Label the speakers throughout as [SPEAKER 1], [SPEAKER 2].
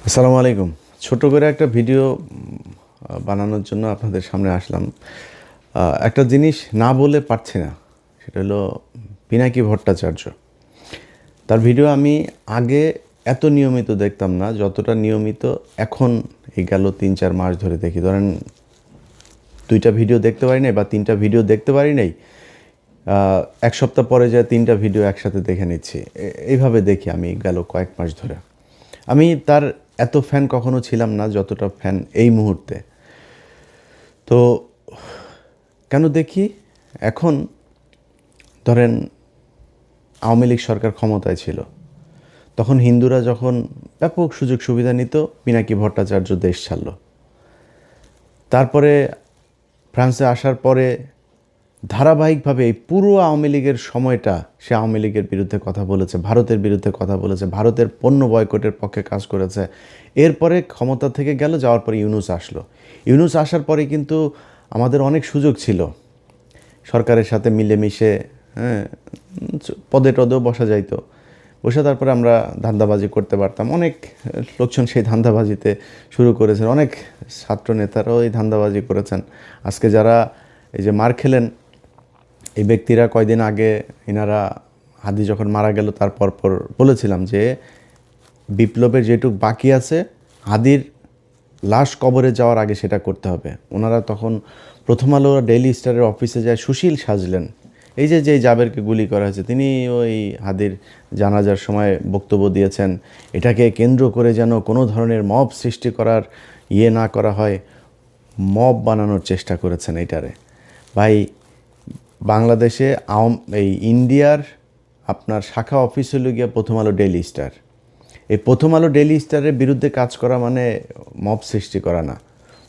[SPEAKER 1] আসসালামু আলাইকুম। ছোট করে একটা ভিডিও বানানোর জন্য আপনাদের সামনে আসলাম। একটা জিনিস না বলে পারছি না। সেটা হলো পিনাকি ভট্টাচার্য। তার ভিডিও আমি আগে এত নিয়মিত দেখতাম না, যতটা নিয়মিত এখন এই গেল ৩-৪ মাস ধরে দেখি। ধরেন ২টা ভিডিও দেখতে পারি নাই বা ৩টা ভিডিও দেখতে পারি নাই। ১ সপ্তাহ পরে যায় ৩টা ভিডিও একসাথে দেখে নিচ্ছি। এইভাবে দেখি আমি গেল কয়েক মাস ধরে। আমি তার এত ফ্যান কখনো ছিলাম না যতটা ফ্যান এই মুহূর্তে। তো কেন দেখি এখন? ধরেন আওয়ামী লীগ সরকার ক্ষমতায় ছিল, তখন হিন্দুরা যখন ব্যাপক সুযোগ সুবিধা নিত, পিনাকি ভট্টাচার্য দেশ ছাড়ল। তারপরে ফ্রান্সে আসার পরে ধারাবাহিকভাবে এই পুরো আওয়ামী লীগের সময়টা সে আওয়ামী লীগের বিরুদ্ধে কথা বলেছে, ভারতের বিরুদ্ধে কথা বলেছে, ভারতের পণ্য বয়কটের পক্ষে কাজ করেছে। এরপরে ক্ষমতা থেকে গেল, যাওয়ার পরে ইউনূস আসলো। ইউনূস আসার পরে কিন্তু আমাদের অনেক সুযোগ ছিল সরকারের সাথে মিলেমিশে, হ্যাঁ, পদে টদেও বসা যাইতো। বসে তারপরে আমরা ধান্দাবাজি করতে পারতাম। অনেক লোকজন সেই ধান্দাবাজিতে শুরু করেছেন, অনেক ছাত্র নেতারাও এই ধান্দাবাজি করেছেন। আজকে যারা এই যে মার খেলেন, এই ব্যক্তিরা কয়দিন আগে এনারা হাদি যখন মারা গেল তার পর বলেছিলাম যে বিপ্লবের যেটুক বাকি আছে হাদির লাশ কবরে যাওয়ার আগে সেটা করতে হবে। ওনারা তখন প্রথম আলো ডেইলি স্টারের অফিসে যায় সুশীল সাজলেন। এই যে জাবেরকে গুলি করা হয়েছে, তিনি ওই হাদির জানাজার সময় বক্তব্য দিয়েছেন, এটাকে কেন্দ্র করে যেন কোনো ধরনের মব সৃষ্টি করার না করা হয়, মব বানানোর চেষ্টা করেছেন এইটারে। ভাই, বাংলাদেশে এই ইন্ডিয়ার আপনার শাখা অফিস হলো গিয়া প্রথম আলো ডেইলি স্টার। এই প্রথম আলো ডেইলি স্টারের বিরুদ্ধে কাজ করা মানে মব সৃষ্টি করা না।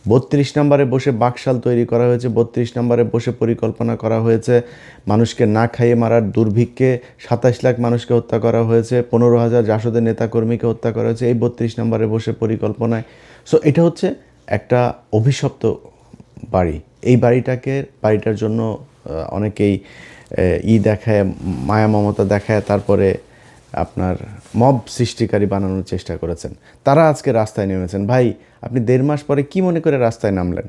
[SPEAKER 1] ৩২ নম্বরে বসে বাকশাল তৈরি করা হয়েছে, ৩২ নম্বরে বসে পরিকল্পনা করা হয়েছে মানুষকে না খাইয়ে মারার। দুর্ভিক্ষে ২৭ লাখ মানুষকে হত্যা করা হয়েছে, ১৫,০০০ জাসদের নেতাকর্মীকে হত্যা করা হয়েছে এই ৩২ নম্বরে বসে পরিকল্পনায়। সো এটা হচ্ছে একটা অভিশপ্ত বাড়ি। এই বাড়িটার জন্য অনেকেই দেখায়, মায়া মমতা দেখায়, তারপরে আপনার মব সৃষ্টিকারী বানানোর চেষ্টা করেছেন। তারা আজকে রাস্তায় নেমেছেন। ভাই, আপনি ১.৫ মাস পরে কি মনে করে রাস্তায় নামলেন?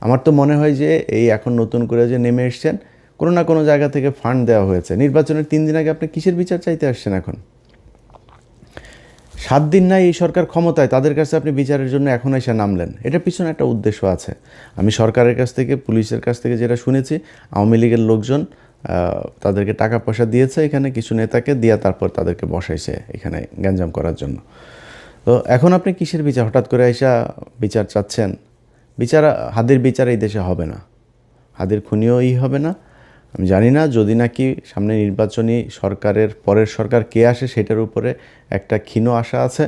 [SPEAKER 1] আমার তো মনে হয় যে এই এখন নতুন করে যে নেমে এসছেন, কোনো না কোনো জায়গা থেকে ফান্ড দেওয়া হয়েছে। নির্বাচনের ৩ দিন আগে আপনি কিসের বিচার চাইতে আসছেন এখন? ৭ দিন নাই এই সরকার ক্ষমতায়, তাদের কাছে আপনি বিচারের জন্য এখন এসে নামলেন। এটার পিছনে একটা উদ্দেশ্য আছে। আমি সরকারের কাছ থেকে, পুলিশের কাছ থেকে যেটা শুনেছি, আওয়ামী লীগের লোকজন তাদেরকে টাকা পয়সা দিয়েছে এখানে কিছু নেতাকে দিয়া, তারপর তাদেরকে বসাইছে এখানে গ্যাঞ্জাম করার জন্য। তো এখন আপনি কিসের বিচার? হঠাৎ করে আইসা বিচার চাচ্ছেন? হাদির বিচার এই দেশে হবে না, হাদির খুনিও হবে না। আমি জানি না, যদি নাকি সামনে নির্বাচনী সরকারের পরের সরকার কে আসে সেটার উপরে একটা ক্ষীণ আশা আছে।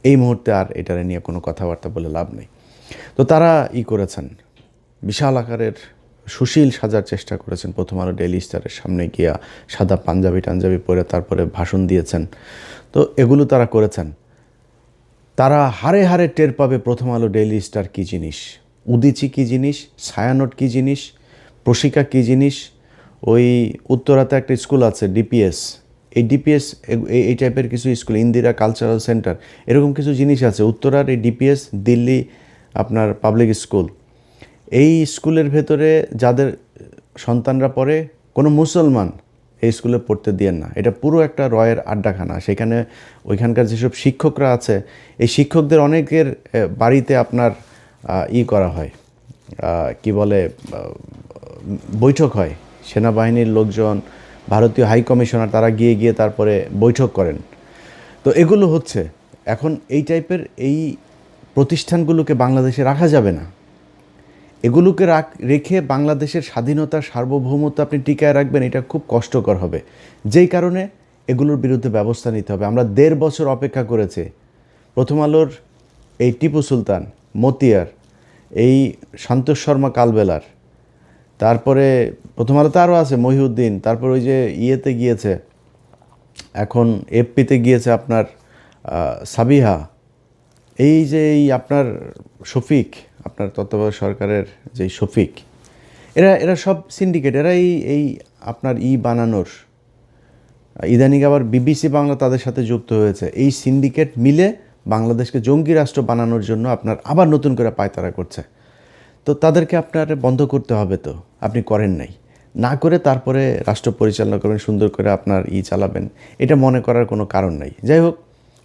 [SPEAKER 1] এই মুহূর্তে আর এটারে নিয়ে কোনো কথাবার্তা বলে লাভ নেই। তো তারা করেছেন, বিশাল আকারের সুশীল সাজার চেষ্টা করেছেন। প্রথম আলো ডেইলি স্টারের সামনে গিয়া সাদা পাঞ্জাবি পরে তারপরে ভাষণ দিয়েছেন। তো এগুলো তারা করেছেন। তারা হাড়ে হাড়ে টের পাবে প্রথম আলো ডেইলি স্টার কী জিনিস, উদীচী কী জিনিস, ছায়ানট কী জিনিস, প্রশিকা কী জিনিস। ওই উত্তরাতে একটা স্কুল আছে ডিপিএস, এই ডিপিএস এই টাইপের কিছু স্কুল, ইন্দিরা কালচারাল সেন্টার, এরকম কিছু জিনিস আছে উত্তরার। এই ডিপিএস দিল্লি আপনার পাবলিক স্কুল, এই স্কুলের ভেতরে যাদের সন্তানরা পড়ে, কোনো মুসলমান এই স্কুলে পড়তে দিয়েন না। এটা পুরো একটা রয়ের আড্ডাখানা। সেখানে ওইখানকার যেসব শিক্ষকরা আছে, এই শিক্ষকদের অনেকের বাড়িতে আপনার করা হয়, কি বলে, বৈঠক হয়। সেনাবাহিনীর লোকজন, ভারতীয় হাই কমিশনার, তারা গিয়ে তারপরে বৈঠক করেন। তো এগুলো হচ্ছে এখন এই টাইপের এই প্রতিষ্ঠানগুলোকে বাংলাদেশে রাখা যাবে না। এগুলোকে রেখে বাংলাদেশের স্বাধীনতা, সার্বভৌমত্ব আপনি টিকায় রাখবেন, এটা খুব কষ্টকর হবে। যেই কারণে এগুলোর বিরুদ্ধে ব্যবস্থা নিতে হবে। আমরা ১.৫ বছর অপেক্ষা করেছি। প্রথম আলোর এই টিপু সুলতান, মতিয়ার, এই সন্তোষ শর্মা কালবেলার, তারপরে প্রথম আলোতে আরও আছে মহিউদ্দিন, তারপর ওই যে গিয়েছে, এখন এফপিতে গিয়েছে আপনার সাবিহা, এই যে আপনার শফিক, আপনার তত্ত্বাবধায়ক সরকারের যেই শফিক, এরা সব সিন্ডিকেট। এরা এই আপনার বানানোর, ইদানিং আবার বিবিসি বাংলা তাদের সাথে যুক্ত হয়েছে। এই সিন্ডিকেট মিলে বাংলাদেশকে জঙ্গি রাষ্ট্র বানানোর জন্য আপনার আবার নতুন করে পায়তারা করছে। তো তাদেরকে আপনার বন্ধ করতে হবে, তো আপনি করেন নাই, না করে তারপরে রাষ্ট্র পরিচালনা করবেন, সুন্দর করে আপনার চালাবেন, এটা মনে করার কোনো কারণ নাই। যাই হোক,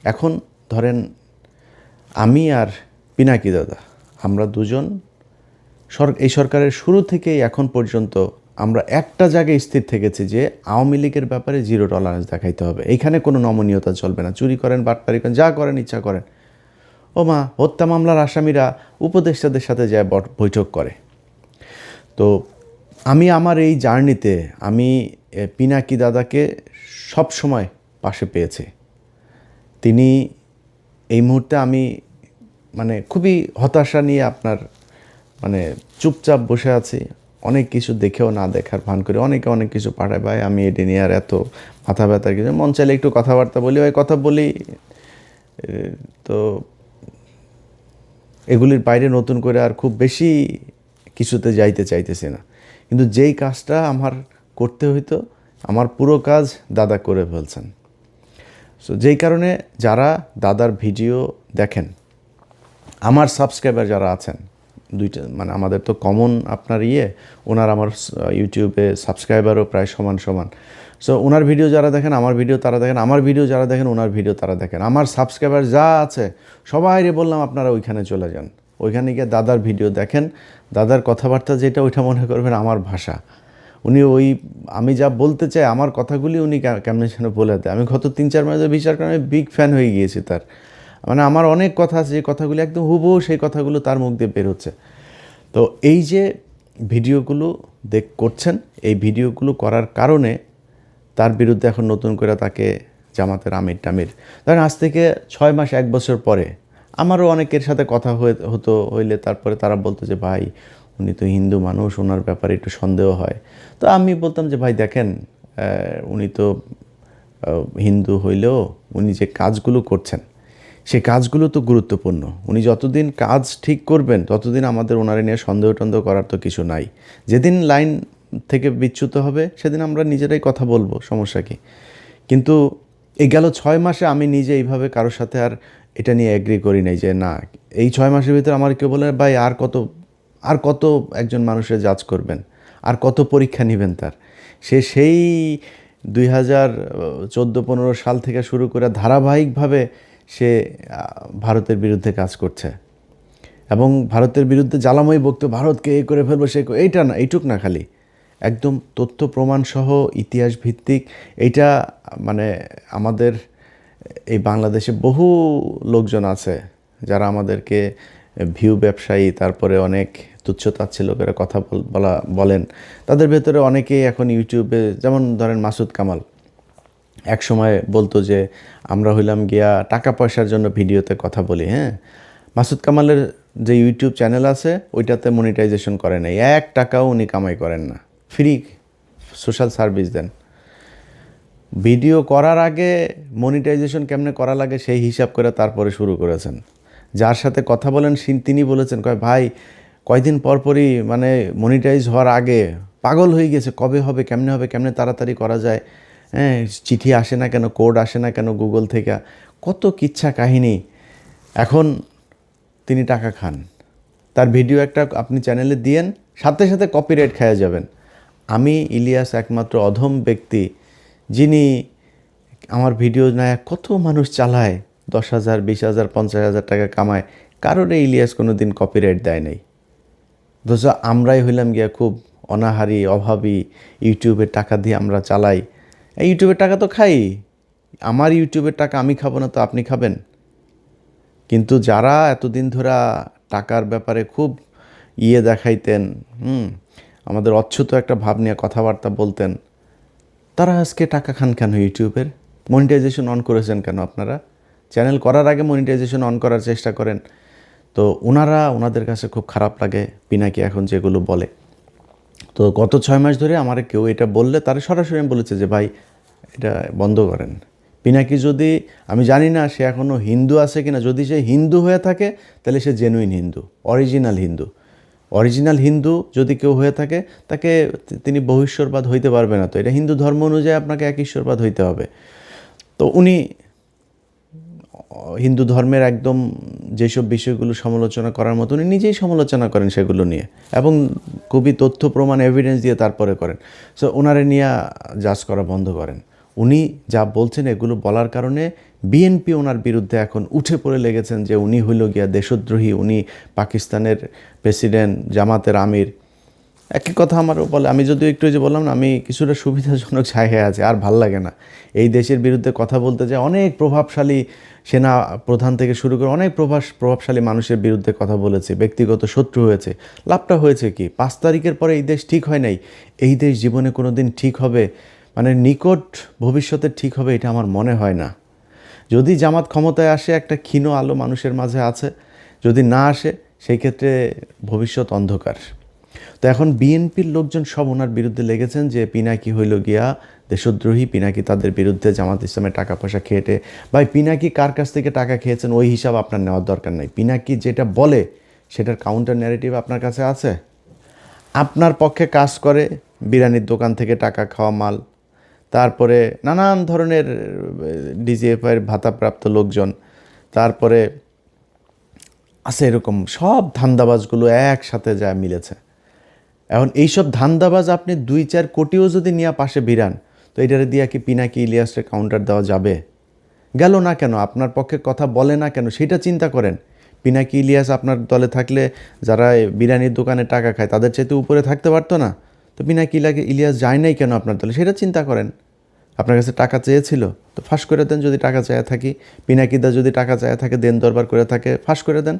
[SPEAKER 1] এখন ধরেন আমি আর পিনাকি দাদা, আমরা দুজন এই সরকারের শুরু থেকেই এখন পর্যন্ত আমরা একটা জায়গায় স্থির থেকেছি যে আওয়ামী লীগের ব্যাপারে জিরো টলারেন্স দেখাইতে হবে। এইখানে কোনো নমনীয়তা চলবে না। চুরি করেন, বাটপারি করেন, যা করেন ইচ্ছা করেন। ও মা, হত্যা মামলার আসামিরা উপদেষ্টাদের সাথে যায় বৈঠক করে। তো আমি আমার এই জার্নিতে আমি পিনাকি দাদাকে সব সময় পাশে পেয়েছি। তিনি এই মুহূর্তে আমি মানে খুবই হতাশা নিয়ে আপনার মানে চুপচাপ বসে আছি। অনেক কিছু দেখেও না দেখার ভান করে অনেকে অনেক কিছু পাঠায়, ভাই আমি এটা নিয়ে আর এত মাথা ব্যথার কিছু, মন চাইলে একটু কথাবার্তা বলি, ওই কথা বলি। তো এগুলির বাইরে নতুন করে আর খুব বেশি কিছুতে যাইতে চাইতেছি না। কিন্তু যেই কাজটা আমার করতে হইতো, আমার পুরো কাজ দাদা করে ফেলছেন। সো যেই কারণে যারা দাদার ভিডিও দেখেন, আমার সাবস্ক্রাইবার যারা আছেন, দুইটা মানে আমাদের তো কমন আপনার ওনার আমার ইউটিউবে সাবস্ক্রাইবারও প্রায় সমান সমান। সো ওনার ভিডিও যারা দেখেন, আমার ভিডিও তারা দেখেন, আমার ভিডিও যারা দেখেন, ওনার ভিডিও তারা দেখেন। আমার সাবস্ক্রাইবার যা আছে সবাইরে বললাম আপনারা ওইখানে চলে যান, ওইখানে গিয়ে দাদার ভিডিও দেখেন। দাদার কথাবার্তা যেটা, ওইটা মনে করবেন আমার ভাষা। উনি আমি যা বলতে চাই, আমার কথাগুলি উনি কেমন যেন বলে দেয়। আমি গত 3-4 মাসে বিচার করে আমি বিগ ফ্যান হয়ে গিয়েছি তার। মানে আমার অনেক কথা আছে যে কথাগুলি একদম হুবহু সেই কথাগুলো তার মুখ দিয়ে বের হচ্ছে। তো এই যে ভিডিওগুলো করছেন, এই ভিডিওগুলো করার কারণে তার বিরুদ্ধে এখন নতুন করে তাকে জামাতের আমির টামির, ধরেন আজ থেকে 6 মাস 1 বছর পরে আমারও অনেকের সাথে কথা হইলে তারপরে তারা বলতো যে ভাই উনি তো হিন্দু মানুষ, ওনার ব্যাপারে একটু সন্দেহ হয়। তো আমি বলতাম যে ভাই দেখেন, উনি তো হিন্দু হইলেও উনি যে কাজগুলো করছেন সেই কাজগুলো তো গুরুত্বপূর্ণ। উনি যতদিন কাজ ঠিক করবেন ততদিন আমাদের ওনারে নিয়ে সন্দেহ টন্দেহ করার তো কিছু নাই। যেদিন লাইন থেকে বিচ্যুত হবে সেদিন আমরা নিজেরাই কথা বলবো, সমস্যা কি। কিন্তু এই গেল 6 মাসে আমি নিজে এইভাবে কারোর সাথে আর এটা নিয়ে এগ্রি করি নাই যে না, এই 6 মাসের ভিতরে আমার কেউ বলে ভাই আর কত একজন মানুষের জাজ করবেন, আর কত পরীক্ষা নেবেন তার। সেই 2014-15 সাল থেকে শুরু করে ধারাবাহিকভাবে সে ভারতের বিরুদ্ধে কাজ করছে এবং ভারতের বিরুদ্ধে জ্বালাময়ী বক্তব্য, ভারতকে এই করে ফেলবো সে, এইটা না, এইটুক না, খালি একদম তথ্য প্রমাণ সহ ইতিহাস ভিত্তিক। এইটা মানে আমাদের এই বাংলাদেশে বহু লোকজন আছে যারা আমাদেরকে ভিউ ব্যবসায়ী, তারপরে অনেক তুচ্ছতাচ্ছিল্য করে কথা বলেন। তাদের ভেতরে অনেকেই এখন ইউটিউবে, যেমন ধরেন মাসুদ কামাল এক সময় বলতো যে আমরা হইলাম গিয়া টাকা পয়সার জন্য ভিডিওতে কথা বলি। হ্যাঁ, মাসুদ কামালের যে ইউটিউব চ্যানেল আছে ওইটাতে মনিটাইজেশন করে নাই, 1 টাকাও উনি কামাই করেন না, ফ্রি সোশ্যাল সার্ভিস দেন। ভিডিও করার আগে মনিটাইজেশন কেমনে করা লাগে সেই হিসাব করে তারপরে শুরু করেছেন। যার সাথে কথা বলেন তিনি বলেছেন, ভাই কয়দিন পরপরই মানে মনিটাইজ হওয়ার আগে পাগল হয়ে গেছে, কবে হবে, কেমনে তাড়াতাড়ি করা যায়, হ্যাঁ, চিঠি আসে না কেন, কোড আসে না কেন গুগল থেকে, কত কিচ্ছা কাহিনী। এখন তিনি টাকা খান, তার ভিডিও একটা আপনি চ্যানেলে দিয়েন, সাথে সাথে কপিরাইট খেয়ে যাবেন। আমি ইলিয়াস একমাত্র অধম ব্যক্তি যিনি আমার ভিডিও নেয় কত মানুষ চালায়, 10,000, 20,000, 50,000 টাকা কামায়, কারোর ইলিয়াস কোনো দিন কপিরাইট দেয় নাই। অথচ আমরাই হইলাম গিয়া খুব অনাহারি, অভাবী, ইউটিউবের টাকা দিয়ে আমরা চালাই। এই ইউটিউবের টাকা তো খাই, আমার ইউটিউবের টাকা আমি খাবো না তো আপনি খাবেন? কিন্তু যারা এতদিন ধরে টাকার ব্যাপারে খুব দেখাইতেন, আমাদের অচ্ছুত একটা ভাব নিয়ে কথাবার্তা বলতেন, তারা আজকে টাকা খান কেন? ইউটিউবের মনিটাইজেশন অন করেছেন কেন আপনারা? চ্যানেল করার আগে মনিটাইজেশন অন করার চেষ্টা করেন। তো ওনাদের কাছে খুব খারাপ লাগে পিনাকি এখন যেগুলো বলে। তো গত 6 মাস ধরে আমার কেউ এটা বললে তারা সরাসরি বলেছে যে ভাই এটা বন্ধ করেন। পিনাকি যদি, আমি জানি না সে এখনও হিন্দু আছে কিনা, যদি সে হিন্দু হয়ে থাকে তাহলে সে জেনুইন হিন্দু, অরিজিনাল হিন্দু যদি কেউ হয়ে থাকে তাকে তিনি বহুশ্বরবাদ হইতে পারবে না। তো এটা হিন্দু ধর্ম অনুযায়ী আপনাকে এক ঈশ্বরবাদ হইতে হবে। তো উনি হিন্দু ধর্মের একদম যেসব বিষয়গুলো সমালোচনা করার মতো উনি নিজেই সমালোচনা করেন সেগুলো নিয়ে, এবং খুবই তথ্য প্রমাণ এভিডেন্স দিয়ে তারপরে করেন। সো ওনারে নিয়ে জাজ করা বন্ধ করেন। উনি যা বলছেন এগুলো বলার কারণে বিএনপি ওনার বিরুদ্ধে এখন উঠে পড়ে লেগেছেন যে উনি হইল গিয়া দেশদ্রোহী, উনি পাকিস্তানের প্রেসিডেন্ট, জামাতের আমির। একই কথা আমারও বলে। আমি যদিও একটু যে বললাম না, আমি কিছুটা সুবিধাজনক জায়গায় আছে, আর ভাল লাগে না এই দেশের বিরুদ্ধে কথা বলতে, যে অনেক প্রভাবশালী সেনা প্রধান থেকে শুরু করে অনেক প্রভাবশালী মানুষের বিরুদ্ধে কথা বলেছে, ব্যক্তিগত শত্রু হয়েছে। লাভটা হয়েছে কি? 5 তারিখের পরে এই দেশ ঠিক হয় নাই। এই দেশ জীবনে কোনো দিন ঠিক হবে, মানে নিকট ভবিষ্যতে ঠিক হবে, এটা আমার মনে হয় না। যদি জামাত ক্ষমতায় আসে, একটা ক্ষীণ আলো মানুষের মাঝে আছে। যদি না আসে, সেই ক্ষেত্রে ভবিষ্যৎ অন্ধকার। তো এখন বিএনপির লোকজন সব ওনার বিরুদ্ধে লেগেছেন যে পিনাকি হইল গিয়া দেশদ্রোহী, পিনাকি তাদের বিরুদ্ধে জামাত ইসলামের টাকা পয়সা খেয়েটে। ভাই, পিনাকি কার কাছ থেকে টাকা খেয়েছেন ওই হিসাব আপনার নেওয়ার দরকার নাই। পিনাকি যেটা বলে সেটার কাউন্টার ন্যারেটিভ আপনার কাছে আছে। আপনার পক্ষে কাজ করে বিরিয়ানির দোকান থেকে টাকা খাওয়া মাল, তারপরে নানান ধরনের ডিজিএফআইয়ের ভাতাপ্রাপ্ত লোকজন, তারপরে আছে এরকম সব ধান্দাবাজগুলো একসাথে যা মিলেছে। এখন এইসব ধান্দাবাজ আপনি 2-4 কোটিও যদি নিয়ে পাশে ভিড়ান, তো এটারে দিয়া কি পিনাকি ইলিয়াসের কাউন্টার দেওয়া যাবে? গেল না কেন? আপনার পক্ষে কথা বলে না কেন? সেটা চিন্তা করেন। পিনাকি ইলিয়াস আপনার দলে থাকলে যারা বিরিয়ানির দোকানে টাকা খায় তাদের চাইতে উপরে থাকতে পারতো না? তো পিনাকি ইলিয়াস যায় নাই কেন আপনার দলে? সেটা চিন্তা করেন। আপনার কাছে টাকা চেয়েছিল, তো ফাঁস করে দেন। যদি টাকা চেয়ে থাকি, পিনাকিদা যদি টাকা চেয়ে থাকে, দেন দরবার করে থাকে, ফাঁস করে দেন,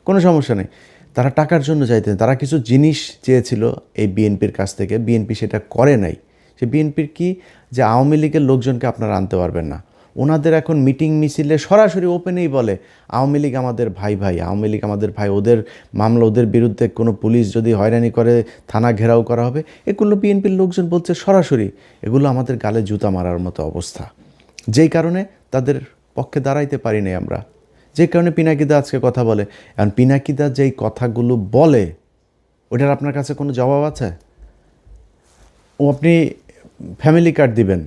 [SPEAKER 1] কোনো সমস্যা নেই। তারা টাকার জন্য চাইতেন, তারা কিছু জিনিস চেয়েছিল এই বিএনপির কাছ থেকে, বিএনপি সেটা করে নাই। সে বিএনপির কি, যে আওয়ামী লীগের লোকজনকে আপনারা আনতে পারবেন না। ওনাদের এখন মিটিং মিছিলে সরাসরি ওপেনেই বলে আওয়ামী লীগ আমাদের ভাই ভাই, আওয়ামী লীগ আমাদের ভাই, ওদের মামলা, ওদের বিরুদ্ধে কোনো পুলিশ যদি হয়রানি করে থানা ঘেরাও করা হবে। এগুলো বিএনপির লোকজন বলছে সরাসরি। এগুলো আমাদের গালে জুতা মারার মতো অবস্থা, যেই কারণে তাদের পক্ষে দাঁড়াইতে পারি নাই আমরা, যে কারণে পিনাকিদা আজকে কথা বলে। এখন পিনাকিদা যেই কথাগুলো বলে, ওটার আপনার কাছে কোনো জবাব আছে? ও আপনি ফ্যামিলি কার্ড দিবেন,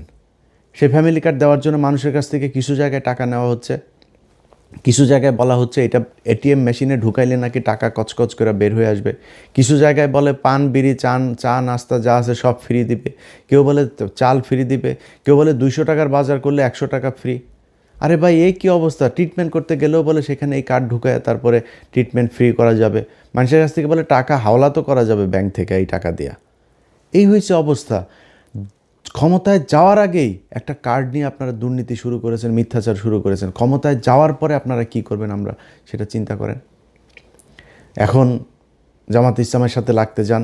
[SPEAKER 1] সেই ফ্যামিলি কার্ড দেওয়ার জন্য মানুষের কাছ থেকে কিছু জায়গায় টাকা নেওয়া হচ্ছে, কিছু জায়গায় বলা হচ্ছে এটা এটিএম মেশিনে ঢুকাইলে নাকি টাকা কচকচ করে বের হয়ে আসবে, কিছু জায়গায় বলে পান বিড়ি চা নাস্তা যা আছে সব ফ্রি দিবে, কেউ বলে চাল ফ্রি দিবে, কেউ বলে 200 টাকার বাজার করলে 100 টাকা ফ্রি। আরে ভাই, এই কী অবস্থা? ট্রিটমেন্ট করতে গেলেও বলে সেখানে এই কার্ড ঢুকায় তারপরে ট্রিটমেন্ট ফ্রি করা যাবে। মানুষের কাছ থেকে বলে টাকা হাওলা তো করা যাবে ব্যাংক থেকে এই টাকা দিয়া। এই হয়েছে অবস্থা। ক্ষমতায় যাওয়ার আগেই একটা কার্ড নিয়ে আপনারা দুর্নীতি শুরু করেছেন, মিথ্যাচার শুরু করেছেন। ক্ষমতায় যাওয়ার পরে আপনারা কি করবেন আমরা সেটা চিন্তা করেন। এখন জামাত ইসলামের সাথে লাগতে যান,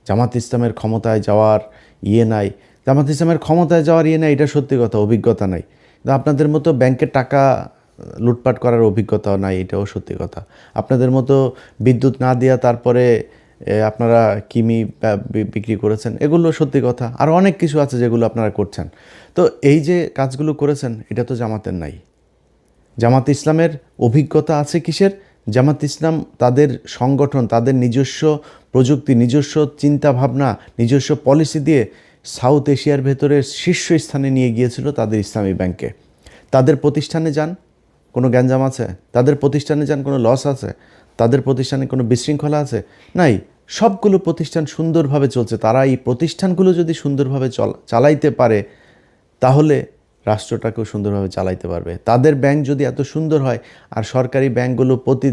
[SPEAKER 1] জামাত ইসলামের ক্ষমতায় যাওয়ার নাই, জামাত ইসলামের ক্ষমতায় যাওয়ার নাই, এটা সত্যি কথা, অভিজ্ঞতা নাই। আপনাদের মতো ব্যাংকের টাকা লুটপাট করার অভিজ্ঞতাও নাই, এটাও সত্যি কথা। আপনাদের মতো বিদ্যুৎ না দেওয়া তারপরে আপনারা কিমি বিক্রি করেছেন, এগুলো সত্যি কথা। আর অনেক কিছু আছে যেগুলো আপনারা করছেন। তো এই যে কাজগুলো করেছেন, এটা তো জামাতের নাই। জামাত ইসলামের অভিজ্ঞতা আছে কিসের? জামাত ইসলাম তাদের সংগঠন, তাদের নিজস্ব প্রযুক্তি, নিজস্ব চিন্তা ভাবনা, নিজস্ব পলিসি দিয়ে সাউথ এশিয়ার ভেতরে শীর্ষস্থানে নিয়ে গিয়েছিল তাদের ইসলামী ব্যাংকে। তাদের প্রতিষ্ঠানে যান, কোনো গ্যাঞ্জাম আছে? তাদের প্রতিষ্ঠানে যান, কোনো লস আছে? তাদের প্রতিষ্ঠানে কোনো বিশৃঙ্খলা আছে? নাই। সবগুলো প্রতিষ্ঠান সুন্দরভাবে চলছে। তারা এই প্রতিষ্ঠানগুলো যদি সুন্দরভাবে চালাইতে পারে, তাহলে রাষ্ট্রটাকেও সুন্দরভাবে চালাইতে পারবে। তাদের ব্যাংক যদি এত সুন্দর হয়, আর সরকারি ব্যাংকগুলো প্রতি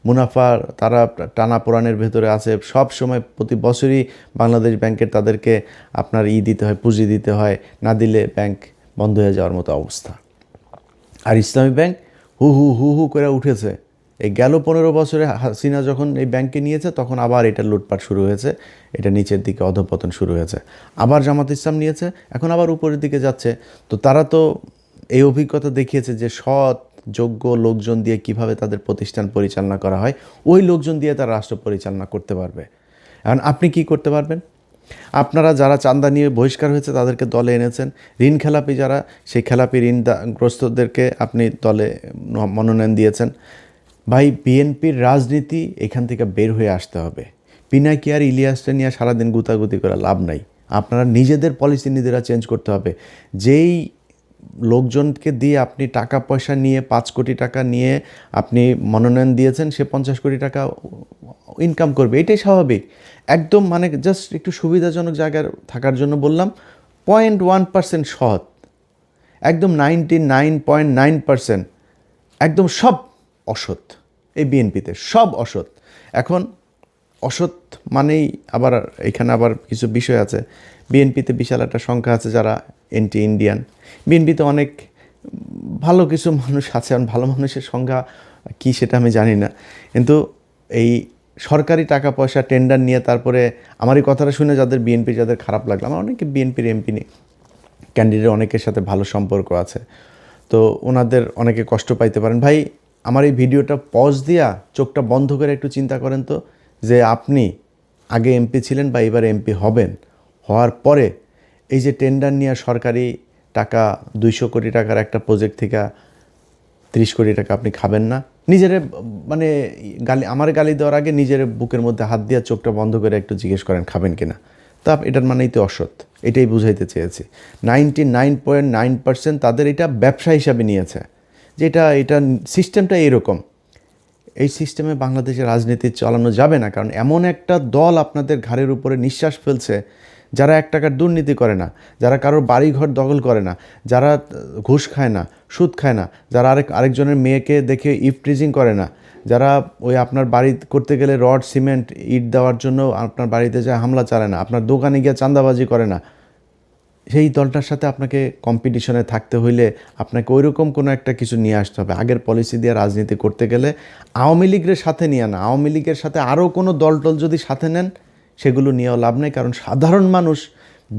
[SPEAKER 1] মুনাফা তারা টানাপোড়ানের ভেতরে আছে, সব সময় প্রতি বছরই বাংলাদেশ ব্যাংকের তাদেরকে আপনার দিতে হয়, পুঁজি দিতে হয়, না দিলে ব্যাংক বন্ধ হয়ে যাওয়ার মতো অবস্থা। আর ইসলামী ব্যাংক হু হু হু হু করে উঠেছে। এই গেল 15 বছরে হাসিনা যখন এই ব্যাংকে নিয়েছে, তখন আবার এটা লুটপাট শুরু হয়েছে, এটা নিচের দিকে অধঃপতন শুরু হয়েছে। আবার জামাত ইসলাম নিয়েছে, এখন আবার উপরের দিকে যাচ্ছে। তো তারা তো এই অভিজ্ঞতা দেখিয়েছে যে সৎ যোগ্য লোকজন দিয়ে কিভাবে তাদের প্রতিষ্ঠান পরিচালনা করা হয়, ওই লোকজন দিয়ে তারা রাষ্ট্র পরিচালনা করতে পারবে। এখন আপনি কি করতে পারবেন? আপনারা যারা চাঁদা নিয়ে বহিষ্কার হয়েছে তাদেরকে দলে এনেছেন, ঋণ খেলাপি যারা, সেই খেলাপি ঋণগ্রস্তদেরকে আপনি দলে মনোনয়ন দিয়েছেন। ভাই, বিএনপির রাজনীতি এখান থেকে বের হয়ে আসতে হবে। পিনাকি আর ইলিয়াসটা নিয়ে সারাদিন গুতাগুতি করে লাভ নাই। আপনারা নিজেদের পলিসি নিজেরা চেঞ্জ করতে হবে। যেই লোকজনকে দিয়ে আপনি টাকা পয়সা নিয়ে 5 কোটি টাকা নিয়ে আপনি মনোনয়ন দিয়েছেন, সে 50 কোটি টাকা ইনকাম করবে, এটাই স্বাভাবিক। একদম মানে জাস্ট একটু সুবিধাজনক জায়গায় থাকার জন্য বললাম। 0.1% সৎ, একদম 99.9% একদম সব অসৎ। এই বিএনপিতে সব অসৎ। এখন অসৎ মানেই আবার এখানে আবার কিছু বিষয় আছে। বিএনপিতে বিশাল একটা সংখ্যা আছে যারা এন্টি ইন্ডিয়ান। বিএনপিতে অনেক ভালো কিছু মানুষ আছে, ভালো মানুষের সংখ্যা কী সেটা আমি জানি না। কিন্তু এই সরকারি টাকা পয়সা টেন্ডার নিয়ে তারপরে আমার এই কথাটা শুনে যাদের খারাপ লাগলো, আমার অনেকে বিএনপির এমপি ক্যান্ডিডেট অনেকের সাথে ভালো সম্পর্ক আছে, তো ওনাদের অনেকে কষ্ট পাইতে পারেন। ভাই, আমার এই ভিডিওটা পজ দিয়া চোখটা বন্ধ করে একটু চিন্তা করেন তো, যে আপনি আগে এমপি ছিলেন বা এবার এমপি হবেন, হওয়ার পরে এই যে টেন্ডার নিয়ে সরকারি টাকা 200 কোটি টাকার একটা প্রজেক্ট থেকে 30 কোটি টাকা আপনি খাবেন না? নিজের মানে আমার গালি দেওয়ার আগে নিজের বুকের মধ্যে হাত দিয়ে চোখটা বন্ধ করে একটু জিজ্ঞেস করেন খাবেন কিনা। তা এটার মানেই তো অসৎ, এটাই বুঝাইতে চেয়েছি। 99.9% তাদের এটা ব্যবসা হিসাবে নিয়েছে, যে এটা সিস্টেমটা এরকম। এই সিস্টেমে বাংলাদেশের রাজনীতি চালানো যাবে না, কারণ এমন একটা দল আপনাদের ঘাড়ের উপরে নিঃশ্বাস ফেলছে, যারা 1 টাকার দুর্নীতি করে না, যারা কারোর বাড়িঘর দখল করে না, যারা ঘুষ খায় না, সুদ খায় না, যারা আরেকজনের মেয়েকে দেখে ইফটিজিং করে না, যারা ওই আপনার বাড়ি করতে গেলে রড সিমেন্ট ইট দেওয়ার জন্য আপনার বাড়িতে যায় হামলা চালায় না, আপনার দোকানে গিয়ে চাঁদাবাজি করে না, সেই দলটার সাথে আপনাকে কম্পিটিশনে থাকতে হইলে আপনাকে ওইরকম কোনো একটা কিছু নিয়ে আসতে হবে। আগের পলিসি দিয়ে রাজনীতি করতে গেলে আওয়ামী লীগের সাথে নিয়ে না, আওয়ামী লীগের সাথে আরও কোনো দল যদি সাথে নেন সেগুলো নিয়েও লাভ নেই, কারণ সাধারণ মানুষ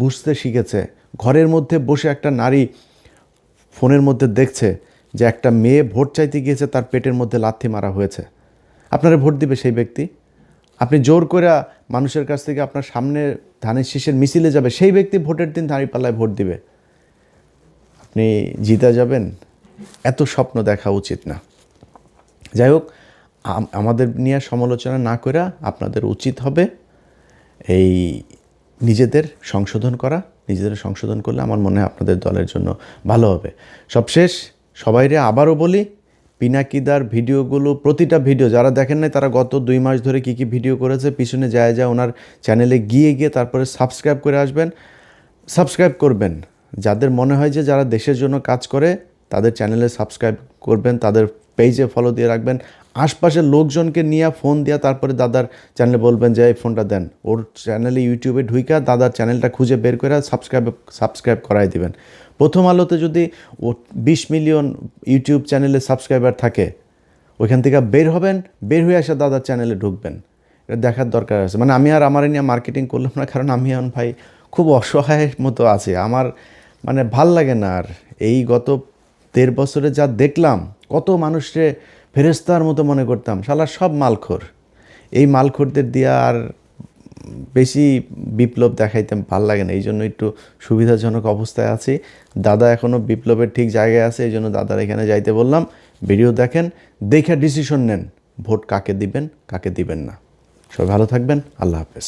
[SPEAKER 1] বুঝতে শিখেছে। ঘরের মধ্যে বসে একটা নারী ফোনের মধ্যে দেখছে যে একটা মেয়ে ভোট চাইতে গিয়েছে, তার পেটের মধ্যে লাথি মারা হয়েছে। আপনারা ভোট দিবে সেই ব্যক্তি? আপনি জোর করে মানুষের কাছ থেকে আপনার সামনে ধানের শীষের মিছিলে যাবে, সেই ব্যক্তি ভোটের দিন দাঁড়িপাল্লায় ভোট দিবে? আপনি জিতে যাবেন? এত স্বপ্ন দেখা উচিত না। যাই হোক, আমাদের নিয়ে সমালোচনা না করে আপনাদের উচিত হবে এই নিজেদের সংশোধন করা। নিজেদের সংশোধন করলে আমার মনে হয় আপনাদের দলের জন্য ভালো হবে। সবশেষ সবাইরে আবারও বলি, পিনাকিদার ভিডিওগুলো, প্রতিটা ভিডিও যারা দেখেন নাই তারা গত 2 মাস ধরে কী ভিডিও করেছে পিছনে যায় ওনার চ্যানেলে গিয়ে তারপরে সাবস্ক্রাইব করে আসবেন, সাবস্ক্রাইব করবেন। যাদের মনে হয় যে যারা দেশের জন্য কাজ করে তাদের চ্যানেলে সাবস্ক্রাইব করবেন, তাদের পেজে ফলো দিয়ে রাখবেন। আশপাশের লোকজনকে নিয়ে ফোন দিয়া তারপরে দাদার চ্যানেলে বলবেন যে এই ফোনটা দেন, ওর চ্যানেলে ইউটিউবে ঢুইকা দাদার চ্যানেলটা খুঁজে বের করে সাবস্ক্রাইব করাই দিবেন। প্রথম আলোতে যদি 20 মিলিয়ন ইউটিউব চ্যানেলে সাবস্ক্রাইবার থাকে, ওইখান থেকে বের হবেন, বের হয়ে আসে দাদার চ্যানেলে ঢুকবেন। এটা দেখার দরকার আছে। মানে আমি আর আমার নিয়ে মার্কেটিং করলাম না, কারণ আমি এখন ভাই খুব অসহায়ের মতো আছি। আমার মানে ভাল লাগে না আর। এই গত 1.5 বছরে যা দেখলাম, কত মানুষকে ফেরেস্তার মতো মনে করতাম, শালা সব মালখোর। এই মালখোরদের দিয়ে আর বেশি বিপ্লব দেখাইতে ভাল লাগে না, এই জন্য একটু সুবিধাজনক অবস্থায় আছি। দাদা এখনও বিপ্লবের ঠিক জায়গায় আছে, এই জন্য দাদার এখানে যাইতে বললাম। ভিডিও দেখেন, দেখে ডিসিশন নেন ভোট কাকে দিবেন কাকে দিবেন না। সবাই ভালো থাকবেন। আল্লাহ হাফেজ।